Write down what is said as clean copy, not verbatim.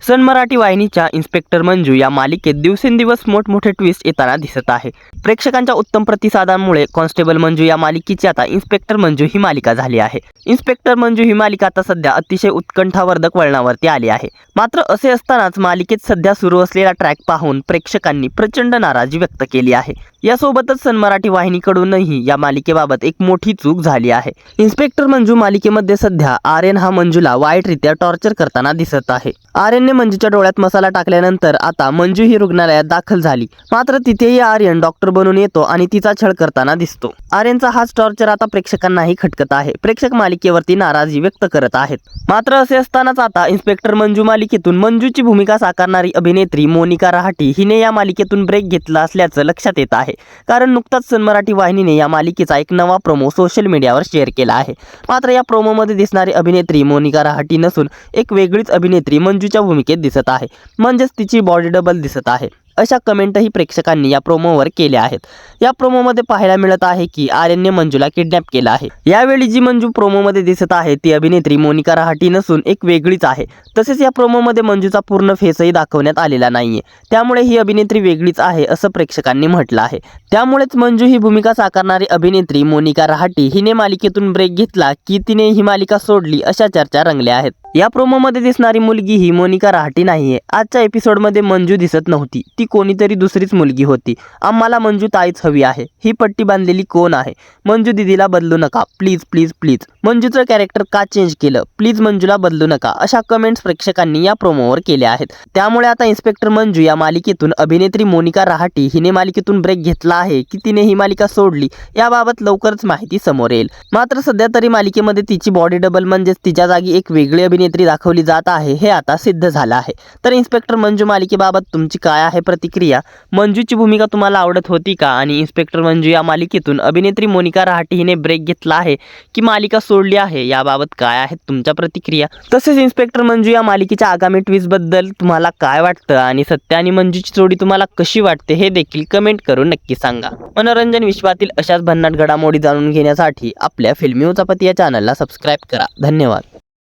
सन मराठी वाहिनीच्या इन्स्पेक्टर मंजू या मालिकेत दिवसेंदिवस मोठमोठे ट्विस्ट येताना दिसत आहे। प्रेक्षकांच्या उत्तम प्रतिसादांमुळे कॉन्स्टेबल मंजू या मालिकेची आता इन्स्पेक्टर मंजू ही मालिका झाली आहे। इन्स्पेक्टर मंजू ही मालिका आता सध्या अतिशय उत्कंठावर्धक वळणावरती आली आहे। मात्र असे असतानाच मालिकेत सध्या सुरू असलेला ट्रॅक पाहून प्रेक्षकांनी प्रचंड नाराजी व्यक्त केली आहे। यासोबतच सन मराठी वाहिनीकडूनही या मालिकेबाबत एक मोठी चूक झाली आहे। इन्स्पेक्टर मंजू मालिकेमध्ये सध्या आर्यन हा मंजूला वाईटरित्या टॉर्चर करताना दिसत आहे। आर्यनने मंजूच्या डोळ्यात मसाला टाकल्यानंतर आता मंजू ही रुग्णालयात दाखल झाली। मात्र तिथेही आर्यन डॉक्टर बनून येतो आणि तिचा छळ करताना दिसतो। आर्यनचा हाच टॉर्चर आता प्रेक्षकांनाही खटकत आहे। प्रेक्षक मालिकेवरती नाराजी व्यक्त करत आहेत। मात्र असे असतानाच आता इन्स्पेक्टर मंजू मालिकेतून मंजूची भूमिका साकारणारी अभिनेत्री मोनिका रहाटी हिने या मालिकेतून ब्रेक घेतला असल्याचं लक्षात येत आहे। कारण नुकताच सन मराठी वाहिनीने या मालिकेचा एक नवा प्रोमो सोशल मीडियावर शेअर केला आहे। मात्र या प्रोमोमध्ये दिसणारी अभिनेत्री मोनिका रहाटी नसून एक वेगळीच अभिनेत्री मंजूच्या भूमिकेत दिसत आहे। म्हणजेच तिची बॉडी डबल दिसत आहे। अशा कमेंटही प्रेक्षकांनी या प्रोमोवर केल्या आहेत। या प्रोमोमध्ये पाहायला मिळत आहे की आर्यनने मंजूला किडनॅप केला आहे। यावेळी जी मंजू प्रोमोमध्ये दिसत आहे ती अभिनेत्री मोनिका रहाटी नसून एक वेगळीच आहे। तसेच या प्रोमोमध्ये मंजूचा पूर्ण फेसही दाखवण्यात आलेला नाहीये। त्यामुळे ही अभिनेत्री वेगळीच आहे असं प्रेक्षकांनी म्हटलं आहे। त्यामुळेच मंजू ही भूमिका साकारणारी अभिनेत्री मोनिका रहाटी हिने मालिकेतून ब्रेक घेतला की तिने ही मालिका सोडली अशा चर्चा रंगल्या आहेत। या प्रोमोमध्ये दिसणारी मुलगी ही मोनिका रहाटी नाहीये। आजच्या एपिसोडमध्ये मंजू दिसत नव्हती, ती कोणीतरी दुसरीच मुलगी होती। आम्हाला मंजू ताईच हवी आहे। ही पट्टी बांधलेली कोण आहे? मंजू दीदीला बदलू नका प्लीज प्लीज प्लीज। मंजूचं कॅरेक्टर का चेंज केलं? प्लीज मंजूला बदलू नका अशा कमेंट्स प्रेक्षकांनी या प्रोमोवर केल्या आहेत। त्यामुळे आता इन्स्पेक्टर मंजू या मालिकेतून अभिनेत्री मोनिका रहाटी हिने मालिकेतून ब्रेक घेतला आहे की तिने ही मालिका सोडली याबाबत लवकरच माहिती समोर येईल। मात्र सध्या तरी मालिकेमध्ये तिची बॉडी डबल म्हणजेच तिच्या जागी एक वेगळी अभिनेत्री दाखवली जात आहे हे आता सिद्ध झालं आहे। तर इन्स्पेक्टर मंजू मालिकेबाबत तुमची काय आहे प्रतिक्रिया? मंजूची भूमिका तुम्हाला आवडत होती का? आणि इन्स्पेक्टर मंजू या मालिकेतून अभिनेत्री मोनिका रहाटी हिने ब्रेक घेतला आहे की मालिका सोडली आहे याबाबत काय आहेत तुमच्या प्रतिक्रिया? तसेच इन्स्पेक्टर मंजू या मालिकेच्या आगामी ट्विस्ट बद्दल तुम्हाला काय वाटतं आणि सत्य आणि मंजूची जोडी तुम्हाला कशी वाटते हे देखील कमेंट करून नक्की सांगा। मनोरंजन विश्वातील अशाच भन्नाट घडामोडी जाणून घेण्यासाठी आपल्या फिल्मी उचापती या चॅनलला सबस्क्राईब करा। धन्यवाद।